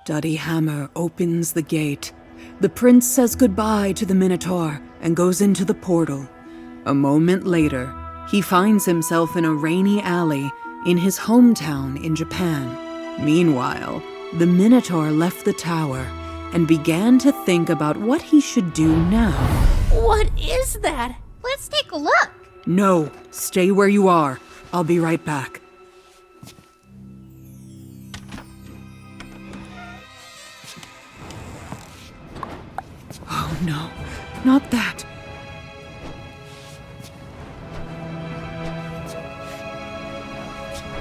Duddy Hammer opens the gate. The prince says goodbye to the Minotaur and goes into the portal. A moment later, he finds himself in a rainy alley in his hometown in Japan. Meanwhile, the Minotaur left the tower and began to think about what he should do now. What is that? Let's take a look. No, stay where you are. I'll be right back. Oh no, not that.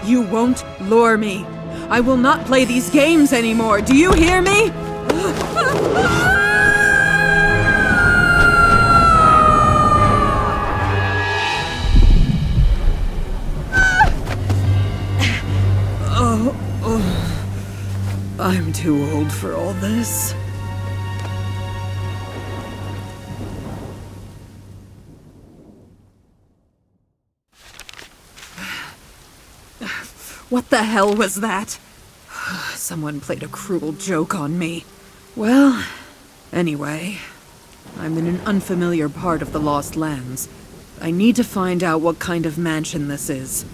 You won't lure me. I will not play these games anymore. Do you hear me? I'm too old for all this. What the hell was that? Someone played a cruel joke on me. Well, anyway, I'm in an unfamiliar part of the Lost Lands. I need to find out what kind of mansion this is.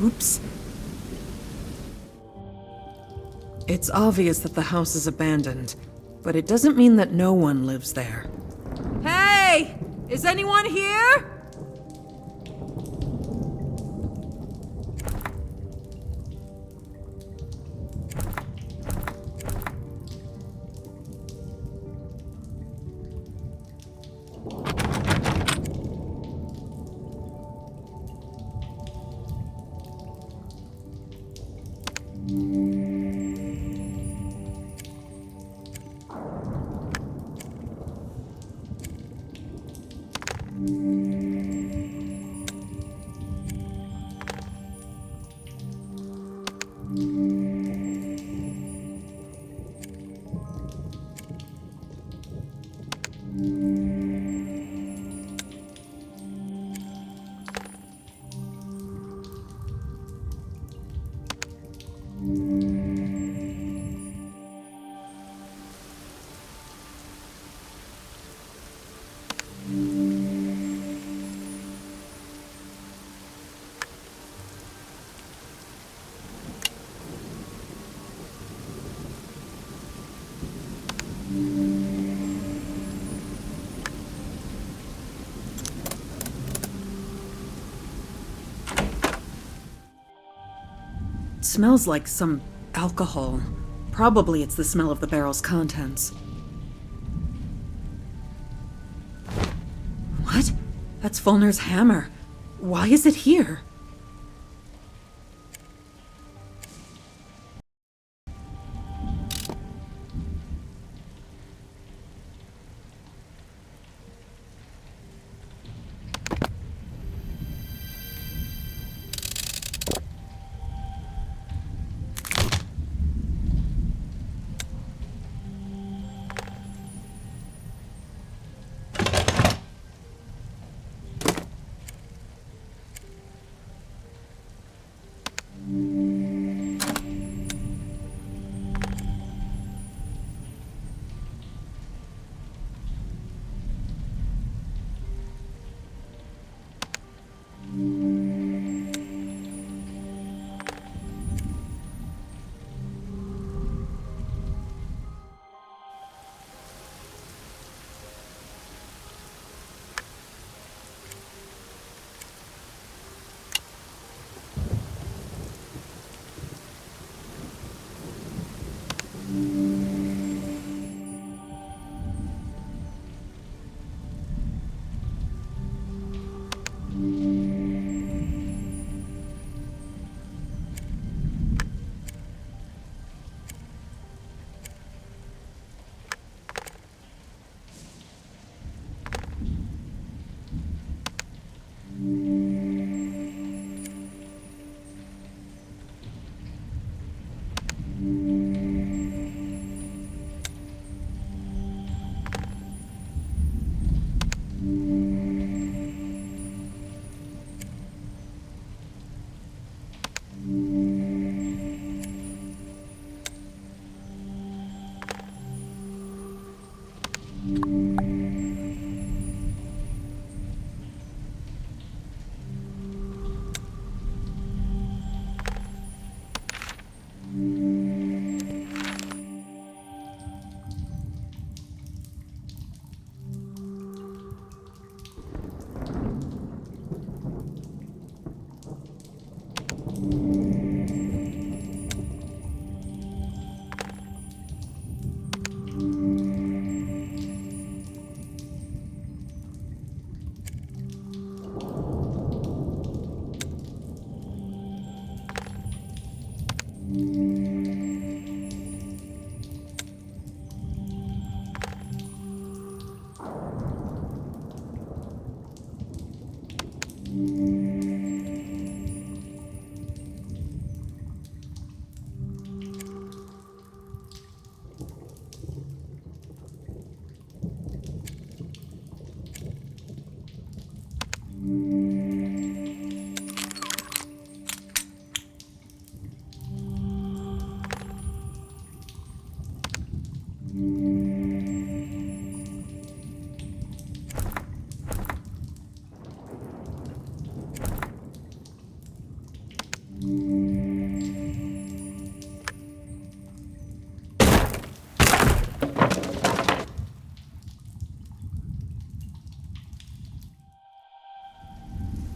Oops. It's obvious that the house is abandoned, but it doesn't mean that no one lives there. Hey! Is anyone here? It smells like some alcohol. Probably it's the smell of the barrel's contents. What? That's Fulner's hammer. Why is it here?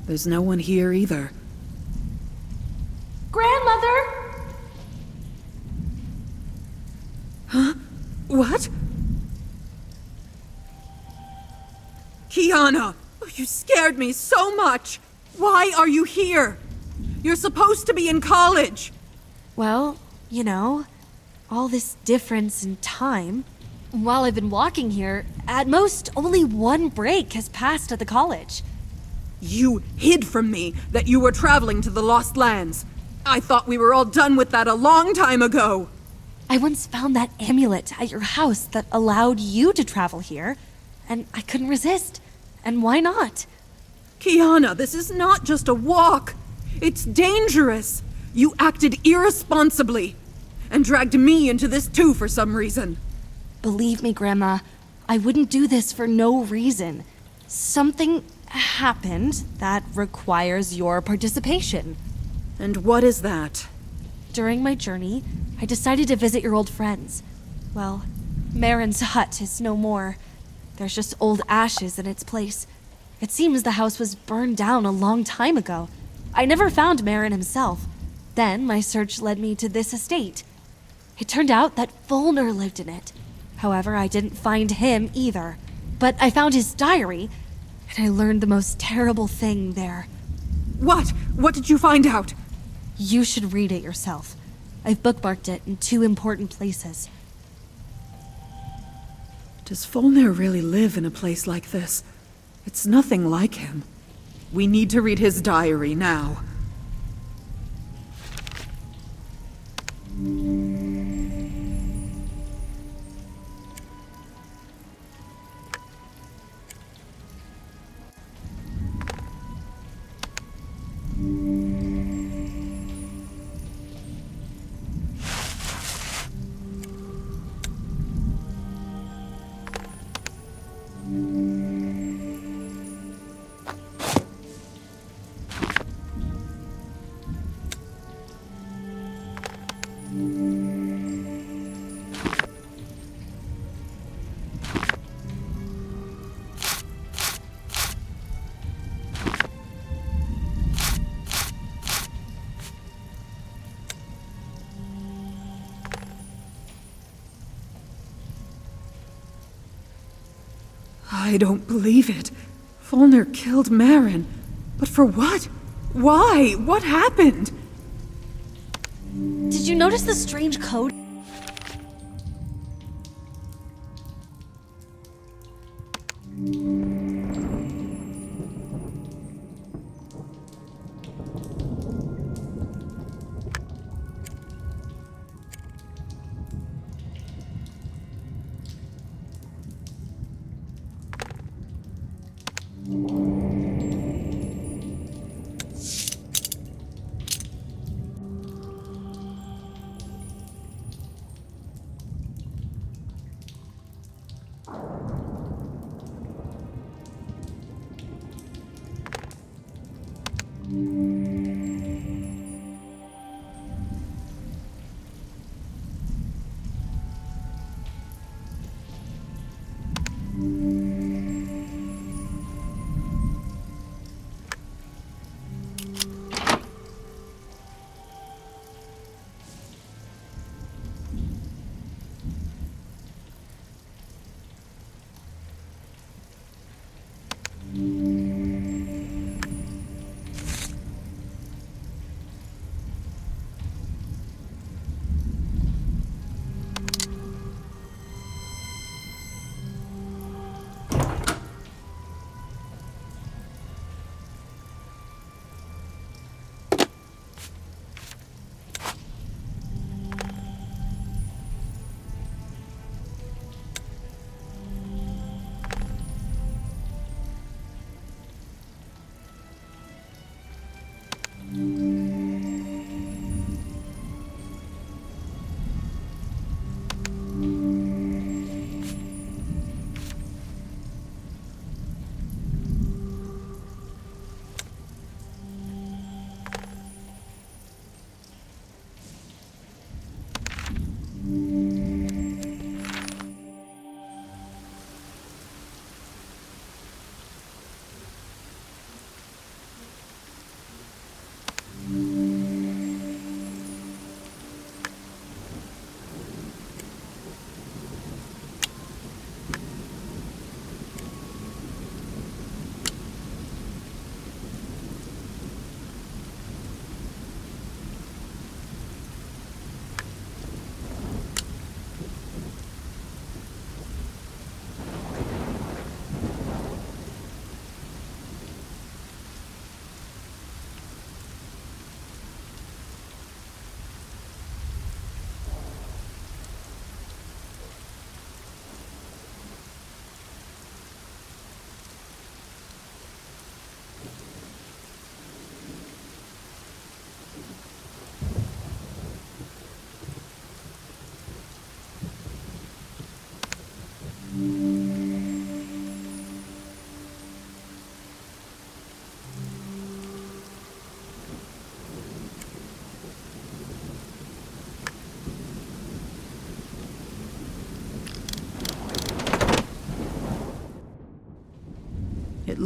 There's no one here either. Grandmother! Huh? What? Kiana! You scared me so much! Why are you here? You're supposed to be in college! Well, you know, all this difference in time. While I've been walking here, at most only one break has passed at the college. You hid from me that you were traveling to the Lost Lands. I thought we were all done with that a long time ago. I once found that amulet at your house that allowed you to travel here, and I couldn't resist. And why not? Kiana, this is not just a walk. It's dangerous. You acted irresponsibly and dragged me into this too for some reason. Believe me, Grandma, I wouldn't do this for no reason. Something happened that requires your participation. And what is that? During my journey, I decided to visit your old friends. Well, Marin's hut is no more. There's just old ashes in its place. It seems the house was burned down a long time ago. I never found Marin himself. Then my search led me to this estate. It turned out that Volner lived in it. However, I didn't find him either. But I found his diary, and I learned the most terrible thing there. What? What did you find out? You should read it yourself. I've bookmarked it in 2 important places. Does Volner really live in a place like this? It's nothing like him. We need to read his diary now. I don't believe it. Volner killed Marin. But for what? Why? What happened? Did you notice the strange code?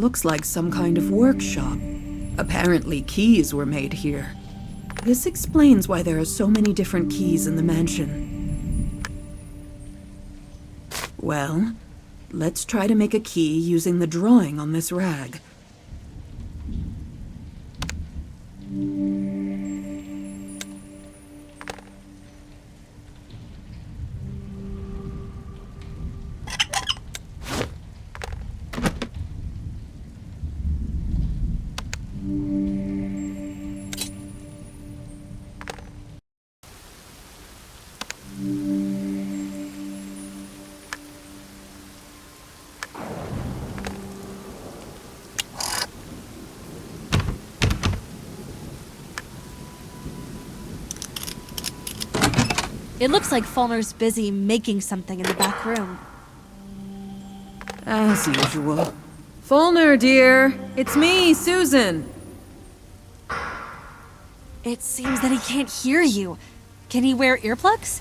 looks like some kind of workshop. Apparently, keys were made here. This explains why there are so many different keys in the mansion. Well, let's try to make a key using the drawing on this rag. It looks like Fulner's busy making something in the back room. As usual. Fulner, dear, it's me, Susan. It seems that he can't hear you. Can he wear earplugs?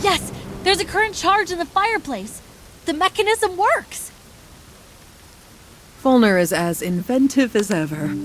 Yes! There's a current charge in the fireplace! The mechanism works! Fulner is as inventive as ever.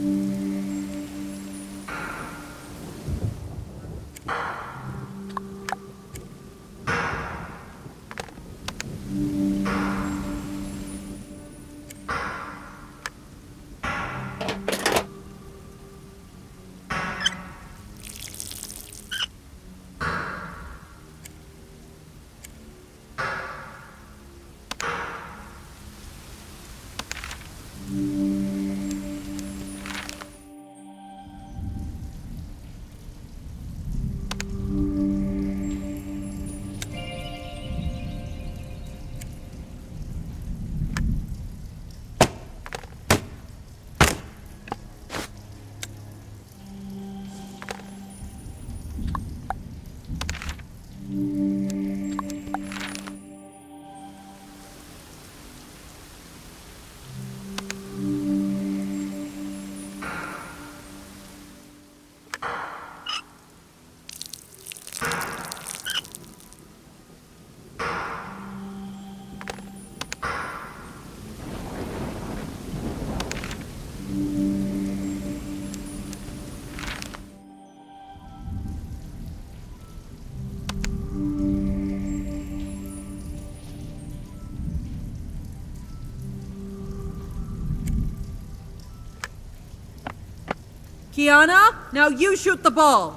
Kiana, now you shoot the ball.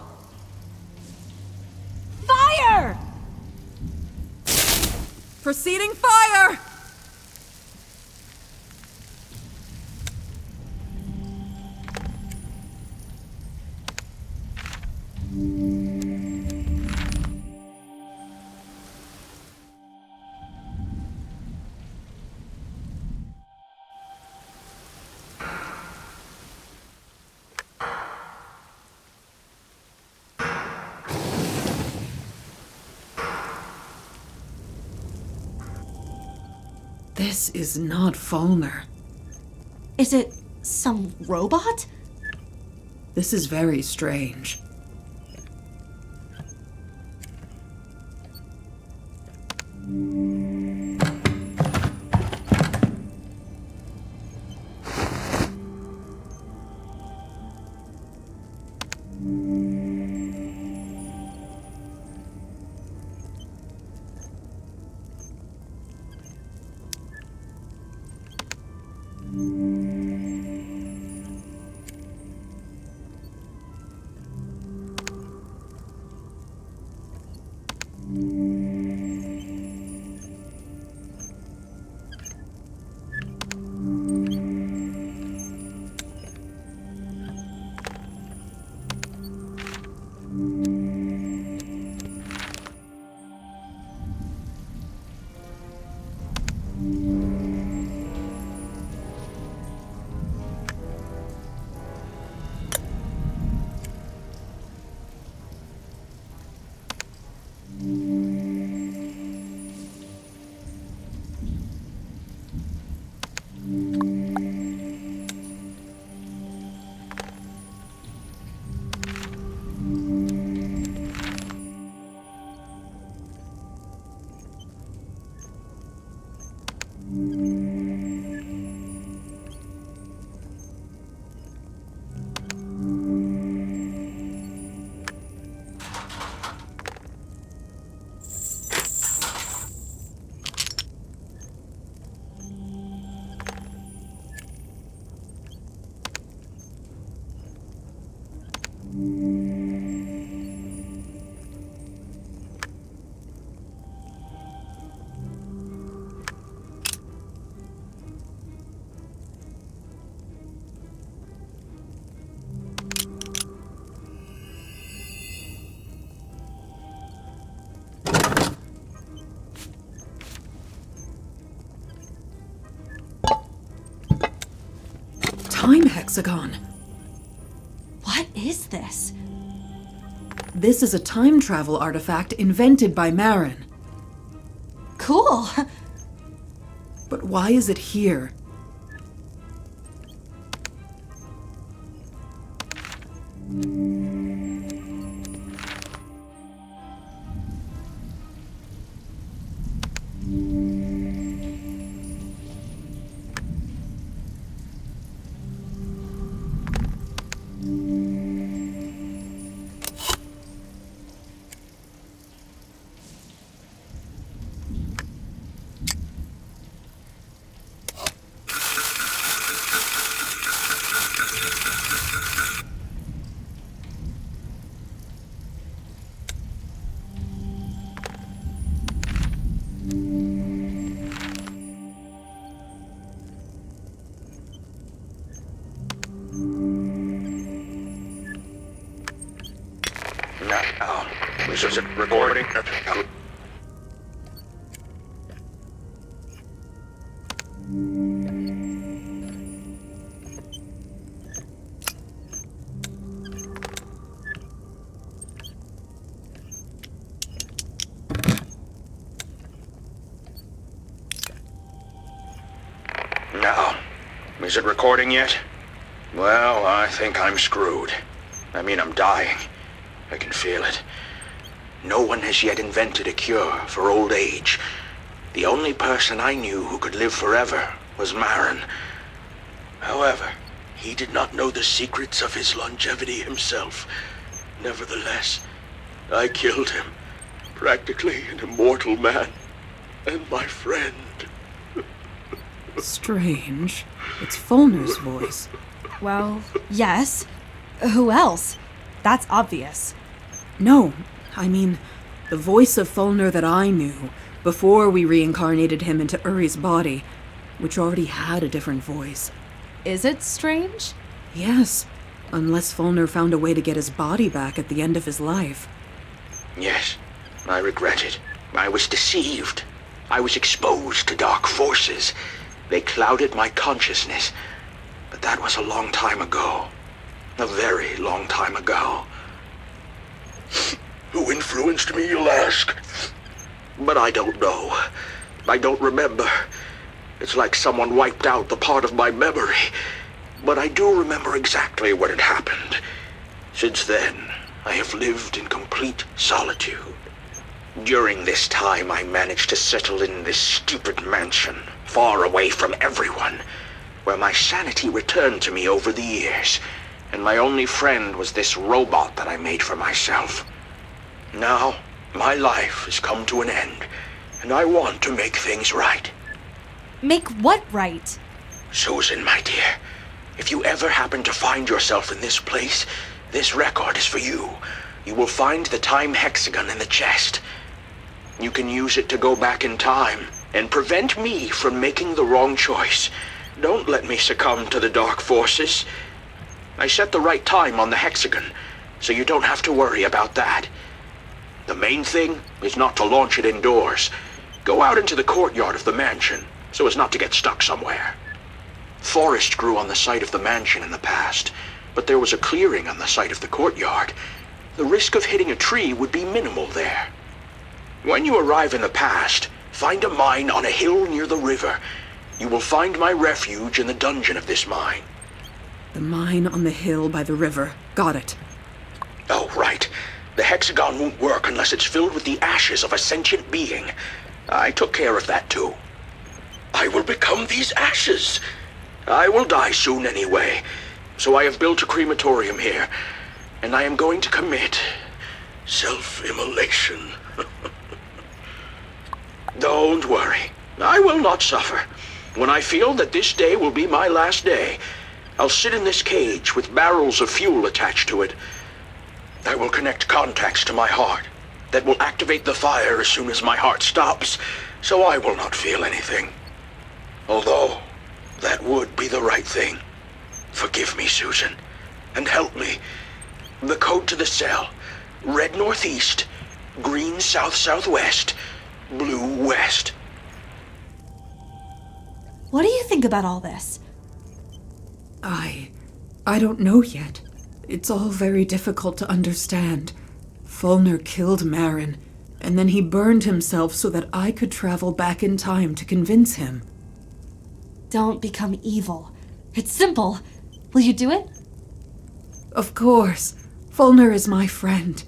Fire! Proceeding fire! This is not Falmer. Is it some robot? This is very strange. Time hexagon. What is this? This is a time travel artifact invented by Marin. Cool. But why is it here? Now, this is it recording. Now, is it recording yet? Well, I think I'm screwed. I mean, I'm dying. I can feel it. No one has yet invented a cure for old age. The only person I knew who could live forever was Marin. However, he did not know the secrets of his longevity himself. Nevertheless, I killed him. Practically an immortal man. And my friend. Strange. It's Fulner's voice. Well, yes. Who else? That's obvious. No, I mean, the voice of Fulner that I knew before we reincarnated him into Uri's body, which already had a different voice. Is it strange? Yes, unless Fulner found a way to get his body back at the end of his life. Yes, I regret it. I was deceived. I was exposed to dark forces. They clouded my consciousness. But that was a long time ago. A very long time ago. Who influenced me, you'll ask? But I don't know. I don't remember. It's like someone wiped out the part of my memory. But I do remember exactly what had happened. Since then, I have lived in complete solitude. During this time, I managed to settle in this stupid mansion, far away from everyone, where my sanity returned to me over the years, and my only friend was this robot that I made for myself. Now, my life has come to an end, and I want to make things right. Make what right? Susan, my dear, if you ever happen to find yourself in this place, this record is for you. You will find the time hexagon in the chest. You can use it to go back in time and prevent me from making the wrong choice. Don't let me succumb to the dark forces. I set the right time on the hexagon, so you don't have to worry about that. The main thing is not to launch it indoors. Go out into the courtyard of the mansion, so as not to get stuck somewhere. Forest grew on the site of the mansion in the past, but there was a clearing on the site of the courtyard. The risk of hitting a tree would be minimal there. When you arrive in the past, find a mine on a hill near the river. You will find my refuge in the dungeon of this mine. The mine on the hill by the river. Got it. Oh, right. The hexagon won't work unless it's filled with the ashes of a sentient being. I took care of that too. I will become these ashes. I will die soon anyway, so I have built a crematorium here, and I am going to commit self-immolation. Don't worry. I will not suffer. When I feel that this day will be my last day, I'll sit in this cage with barrels of fuel attached to it. I will connect contacts to my heart that will activate the fire as soon as my heart stops, so I will not feel anything. Although, that would be the right thing. Forgive me, Susan, and help me. The code to the cell: red northeast, green south-southwest, blue west. What do you think about all this? I don't know yet. It's all very difficult to understand. Fulner killed Marin, and then he burned himself so that I could travel back in time to convince him. Don't become evil. It's simple. Will you do it? Of course. Fulner is my friend.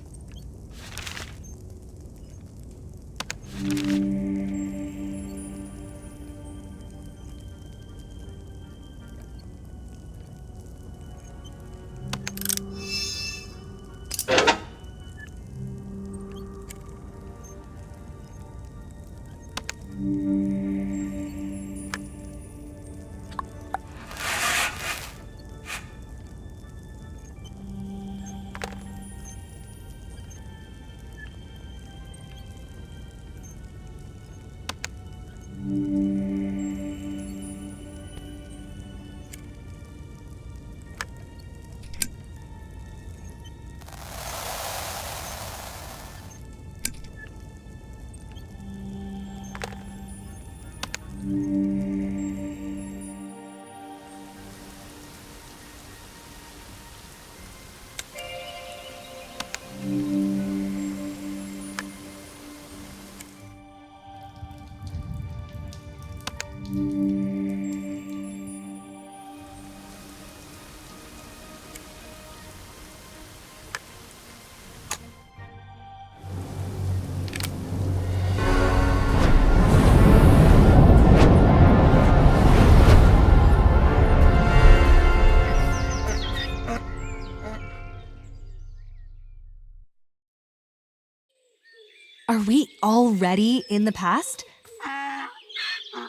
Are we already in the past?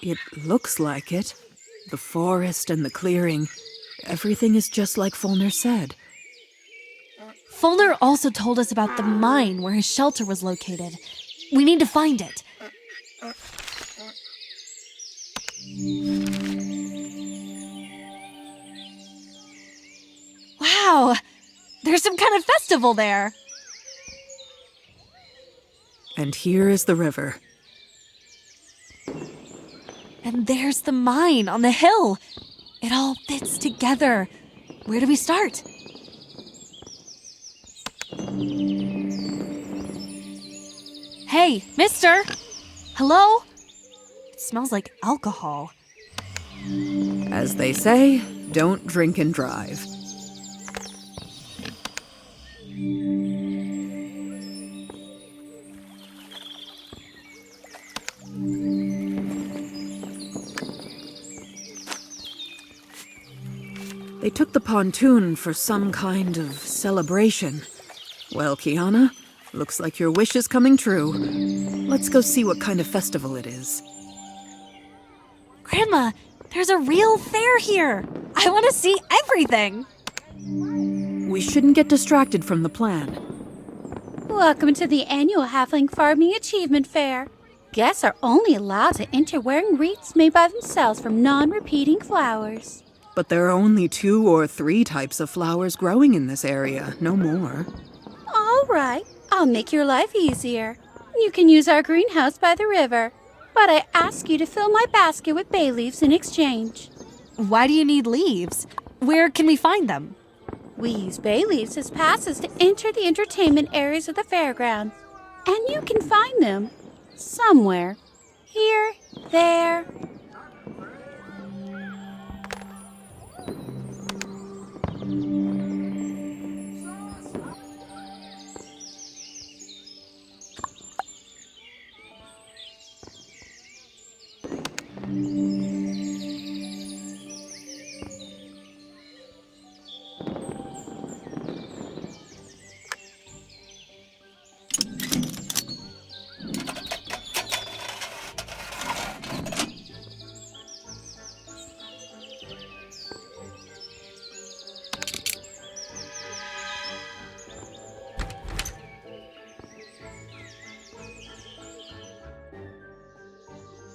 It looks like it. The forest and the clearing. Everything is just like Fulner said. Fulner also told us about the mine where his shelter was located. We need to find it. Wow, there's some kind of festival there. And here is the river. And there's the mine on the hill. It all fits together. Where do we start? Hey, mister! Hello? It smells like alcohol. As they say, don't drink and drive. They took the pontoon for some kind of celebration. Well, Kiana, looks like your wish is coming true. Let's go see what kind of festival it is. Grandma, there's a real fair here. I want to see everything. We shouldn't get distracted from the plan. Welcome to the annual Halfling Farming Achievement Fair. Guests are only allowed to enter wearing wreaths made by themselves from non-repeating flowers. But there are only 2 or 3 types of flowers growing in this area, no more. All right, I'll make your life easier. You can use our greenhouse by the river, but I ask you to fill my basket with bay leaves in exchange. Why do you need leaves? Where can we find them? We use bay leaves as passes to enter the entertainment areas of the fairgrounds, and you can find them somewhere. Here, there.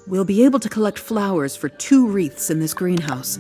We'll be able to collect flowers for 2 wreaths in this greenhouse.